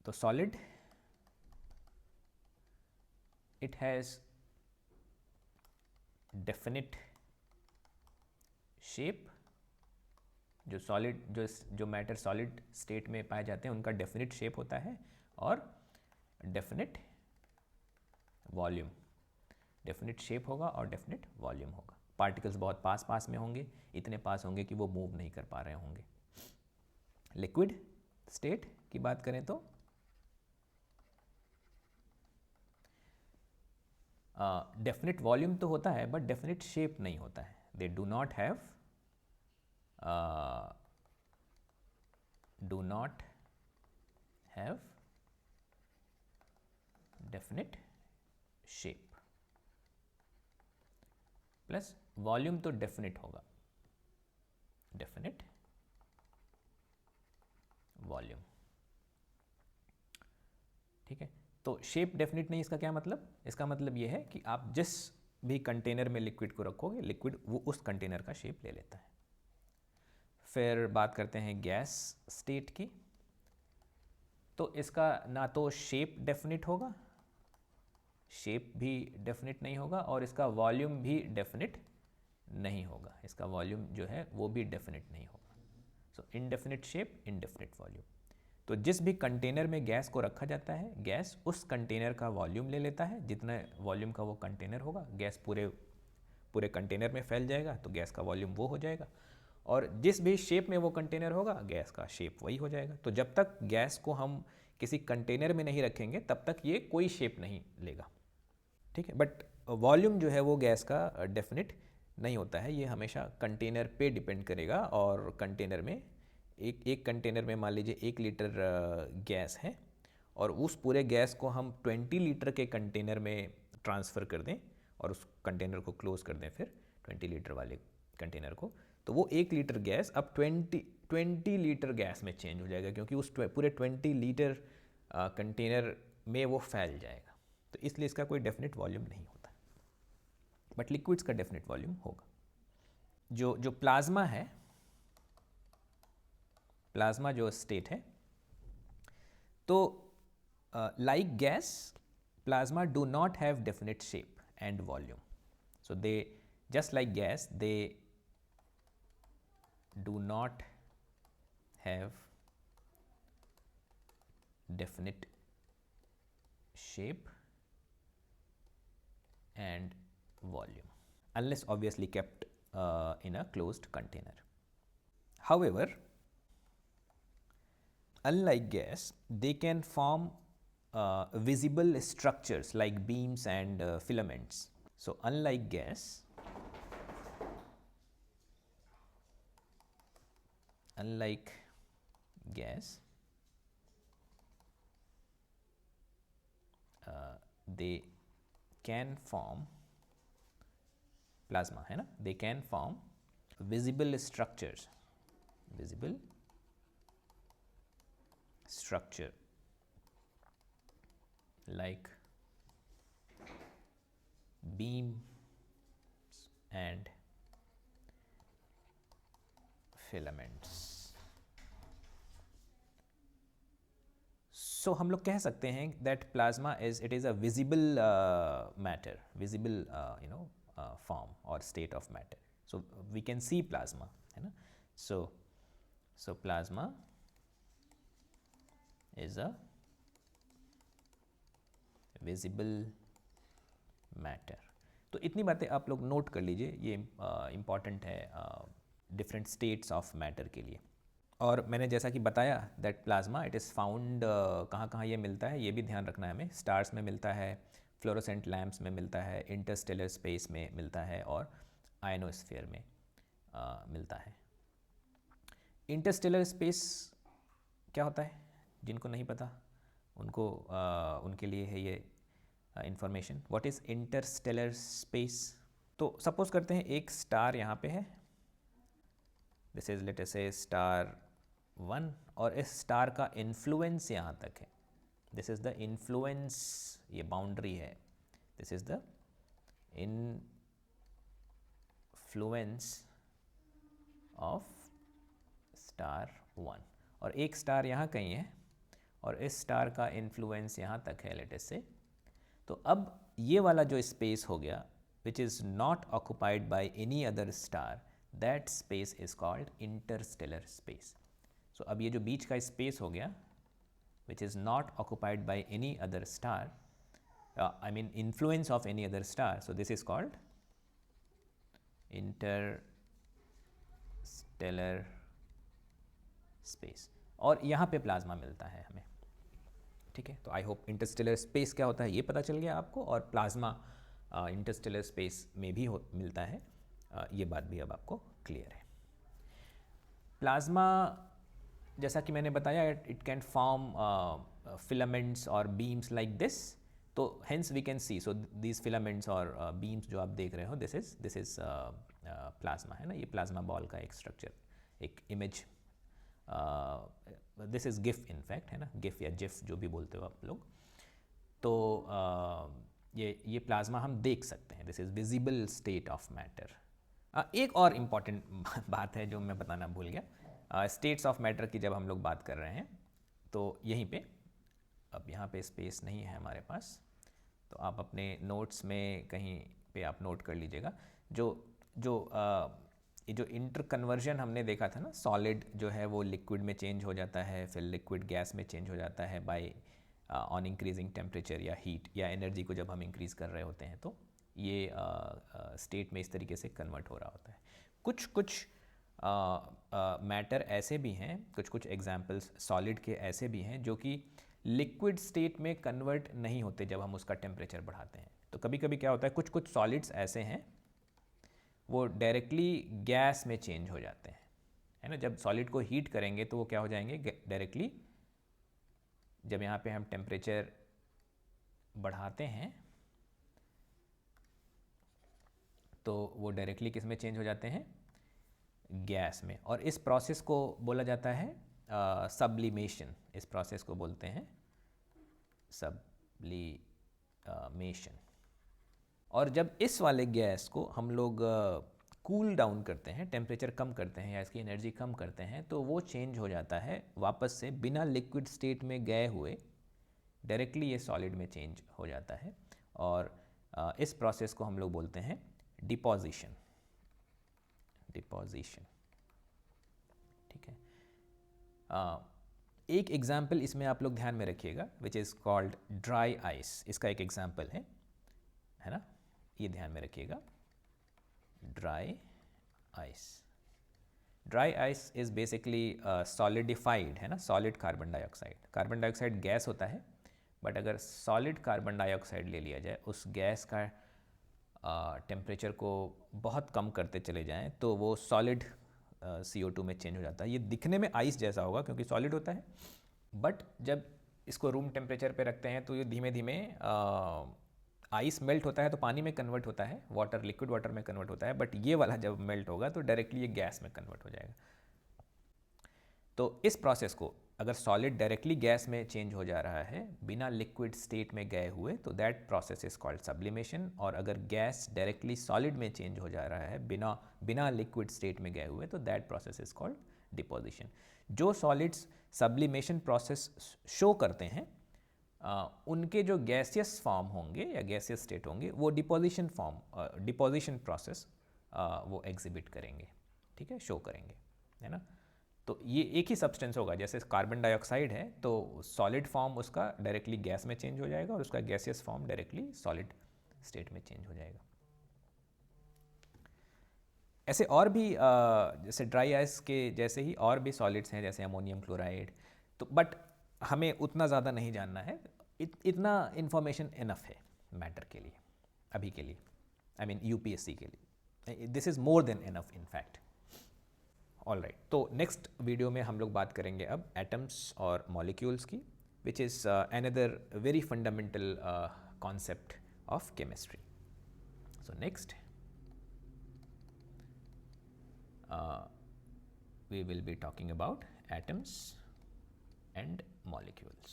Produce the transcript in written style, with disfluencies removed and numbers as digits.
तो solid it has definite shape, जो solid जो मैटर सॉलिड स्टेट में पाए जाते हैं उनका डेफिनिट शेप होता है और डेफिनिट वॉल्यूम। डेफिनिट शेप होगा और डेफिनिट वॉल्यूम होगा। पार्टिकल्स बहुत पास पास में होंगे, इतने पास होंगे कि वो मूव नहीं कर पा रहे होंगे। लिक्विड स्टेट की बात करें तो डेफिनिट वॉल्यूम तो होता है बट डेफिनिट शेप नहीं होता है। They do not have definite shape. Plus volume तो डेफिनिट होगा, डेफिनिट वॉल्यूम। ठीक है, तो शेप डेफिनिट नहीं, इसका क्या मतलब? इसका मतलब ये है कि आप जिस भी कंटेनर में लिक्विड को रखोगे, लिक्विड वो उस कंटेनर का शेप ले लेता है। फिर बात करते हैं गैस स्टेट की। तो इसका ना तो शेप डेफिनिट होगा, शेप भी डेफिनिट नहीं होगा, और इसका वॉल्यूम भी डेफिनिट नहीं होगा। इसका वॉल्यूम जो है वो भी डेफिनिट नहीं होगा। सो इनडेफिनिट शेप, इनडेफिनिट वॉल्यूम। तो जिस भी कंटेनर में गैस को रखा जाता है, गैस उस कंटेनर का वॉल्यूम ले लेता है। जितना वॉल्यूम का वो कंटेनर होगा, गैस पूरे कंटेनर में फैल जाएगा, तो गैस का वॉल्यूम वो हो जाएगा। और जिस भी शेप में वो कंटेनर होगा, गैस का शेप वही हो जाएगा। तो जब तक गैस को हम किसी कंटेनर में नहीं रखेंगे तब तक ये कोई शेप नहीं लेगा। ठीक है, बट वॉल्यूम जो है वो गैस का डेफिनिट नहीं होता है। ये हमेशा कंटेनर पे डिपेंड करेगा। और कंटेनर में एक कंटेनर में मान लीजिए 1 लीटर गैस है, और उस पूरे गैस को हम 20 लीटर के कंटेनर में ट्रांसफ़र कर दें और उस कंटेनर को क्लोज़ कर दें फिर 20 लीटर वाले कंटेनर को, तो वो 1 लीटर गैस अब 20 लीटर गैस में चेंज हो जाएगा, क्योंकि उस पूरे 20 लीटर कंटेनर में वो फैल जाएगा। तो इसलिए इसका कोई डेफिनेट वॉल्यूम नहीं होता, बट लिक्विड्स का डेफिनेट वॉल्यूम होगा। जो प्लाज्मा है, प्लाज्मा जो स्टेट है, तो like gas, plasma do not have definite shape and volume. So they just like gas, they do not have definite shape and volume, unless obviously kept in a closed container. However, unlike gas, they can form visible structures like beams and filaments. So unlike gas, they can form, plasma है ना, they can form visible structure like beams and filaments. सो हम लोग कह सकते हैं that plasma it is a visible matter, visible form और state of matter. So we can see plasma, है ना. So plasma is a visible matter. तो इतनी बातें आप लोग नोट कर लीजिए, ये इम्पॉर्टेंट है डिफरेंट स्टेट्स ऑफ मैटर के लिए. और मैंने जैसा कि बताया that plasma it is found, कहाँ कहाँ ये मिलता है ये भी ध्यान रखना है हमें. स्टार्स में मिलता है, फ्लोरोसेंट लैम्प्स में मिलता है, इंटरस्टेलर स्पेस में मिलता है और आयनोस्फीयर में मिलता है. इंटरस्टेलर स्पेस क्या होता है, जिनको नहीं पता उनको उनके लिए है ये information. What is Interstellar space? तो सपोज करते हैं एक स्टार यहाँ पे है, दिस इज लेट अस से स्टार 1, और इस स्टार का इन्फ्लुएंस यहाँ तक है. दिस इज़ द इन्फ्लुएंस, ये बाउंड्री है. This is the influence of star 1. और एक स्टार यहाँ कहीं है और इस स्टार का इन्फ्लुएंस यहाँ तक है लेट अस से। तो अब ये वाला जो स्पेस हो गया which is not occupied by any other star, that space is called interstellar space. So अब ये जो बीच का स्पेस हो गया which is not occupied by any other star, I mean influence of any other star, so this is called interstellar space। और यहाँ पे प्लाज्मा मिलता है हमें, ठीक है। तो आई होप इंटरस्टेलर स्पेस क्या होता है ये पता चल गया आपको, और प्लाज्मा इंटरस्टेलर स्पेस में भी मिलता है, ये बात भी अब आपको क्लियर है। प्लाज्मा जैसा कि मैंने बताया इट कैन फॉर्म फिलामेंट्स और बीम्स लाइक दिस, तो hence we can see, so these filaments और बीम्स जो आप देख रहे हो दिस इज प्लाज्मा, है ना। ये प्लाज्मा बॉल का एक स्ट्रक्चर, एक image, this is GIF in fact, है ना, गिफ या जिफ जो भी बोलते हो आप लोग। तो ये प्लाज्मा हम देख सकते हैं, this is visible state of matter. एक और इम्पॉर्टेंट बात है जो मैं बताना भूल गया, स्टेट्स ऑफ मैटर की जब हम लोग बात कर रहे हैं तो यहीं पे, अब यहाँ पे स्पेस नहीं है हमारे पास, तो आप अपने नोट्स में कहीं पे आप नोट कर लीजिएगा। ये जो इंटर कन्वर्जन हमने देखा था ना, सॉलिड जो है वो लिक्विड में चेंज हो जाता है, फिर लिक्विड गैस में चेंज हो जाता है बाय ऑन इंक्रीजिंग टेम्परेचर या हीट या एनर्जी को जब हम इंक्रीज़ कर रहे होते हैं, तो ये स्टेट में इस तरीके से कन्वर्ट हो रहा होता है। कुछ मैटर ऐसे भी हैं, कुछ एग्जाम्पल्स सॉलिड के ऐसे भी हैं जो कि लिक्विड स्टेट में कन्वर्ट नहीं होते जब हम उसका टेम्परेचर बढ़ाते हैं। तो कभी कभी क्या होता है, कुछ सॉलिड्स ऐसे हैं वो डायरेक्टली गैस में चेंज हो जाते हैं, है ना। जब सॉलिड को हीट करेंगे तो वो क्या हो जाएंगे डायरेक्टली, जब यहाँ पे हम टेम्परेचर बढ़ाते हैं तो वो डायरेक्टली किस में चेंज हो जाते हैं, गैस में। और इस प्रोसेस को बोला जाता है सब्लिमेशन, इस प्रोसेस को बोलते हैं सब्लिमेशन। और जब इस वाले गैस को हम लोग कूल डाउन करते हैं, टेम्परेचर कम करते हैं या इसकी एनर्जी कम करते हैं, तो वो चेंज हो जाता है वापस से, बिना लिक्विड स्टेट में गए हुए डायरेक्टली ये सॉलिड में चेंज हो जाता है। और इस प्रोसेस को हम लोग बोलते हैं डिपोजिशन, ठीक है। एक एग्जाम्पल इसमें आप लोग ध्यान में रखिएगा which is called dry ice, इसका एक एग्जाम्पल है ना, ये ध्यान में रखिएगा। Dry ice is basically solidified, है ना, solid carbon dioxide. Carbon dioxide gas होता है, बट अगर सॉलिड कार्बन डाइऑक्साइड ले लिया जाए, उस गैस का टेम्परेचर को बहुत कम करते चले जाएं, तो वो सॉलिड CO2 में चेंज हो जाता है। ये दिखने में आइस जैसा होगा क्योंकि सॉलिड होता है, बट जब इसको रूम टेम्परेचर पे रखते हैं तो ये धीमे धीमे आइस मेल्ट होता है तो पानी में कन्वर्ट होता है, वाटर लिक्विड वाटर में कन्वर्ट होता है, बट ये वाला जब मेल्ट होगा तो डायरेक्टली ये गैस में कन्वर्ट हो जाएगा। तो इस प्रोसेस को, अगर सॉलिड डायरेक्टली गैस में चेंज हो जा रहा है बिना लिक्विड स्टेट में गए हुए, तो that process is called sublimation. और अगर गैस डायरेक्टली सॉलिड में चेंज हो जा रहा है बिना लिक्विड स्टेट में गए हुए, तो that process is called deposition. जो सॉलिड्स सब्लिमेशन प्रोसेस शो करते हैं उनके जो गैसियस फॉर्म होंगे या गैसियस स्टेट होंगे, वो डिपोजिशन प्रोसेस वो एग्जिबिट करेंगे, ठीक है, शो करेंगे, है ना। तो ये एक ही सब्सटेंस होगा, जैसे कार्बन डाइऑक्साइड है तो सॉलिड फॉर्म उसका डायरेक्टली गैस में चेंज हो जाएगा और उसका gaseous form directly solid state में चेंज हो जाएगा। ऐसे और भी जैसे ड्राई आइस के जैसे ही और भी सॉलिड्स हैं, जैसे अमोनियम क्लोराइड। तो बट हमें उतना ज़्यादा नहीं जानना है, इतना इन्फॉर्मेशन इनफ है मैटर के लिए अभी के लिए, आई मीन UPSC के लिए। This is more than enough in fact. Alright, तो नेक्स्ट वीडियो में हम लोग बात करेंगे अब एटम्स और मॉलिक्यूल्स की, which is another very fundamental concept of chemistry. So next we will be talking about atoms and molecules.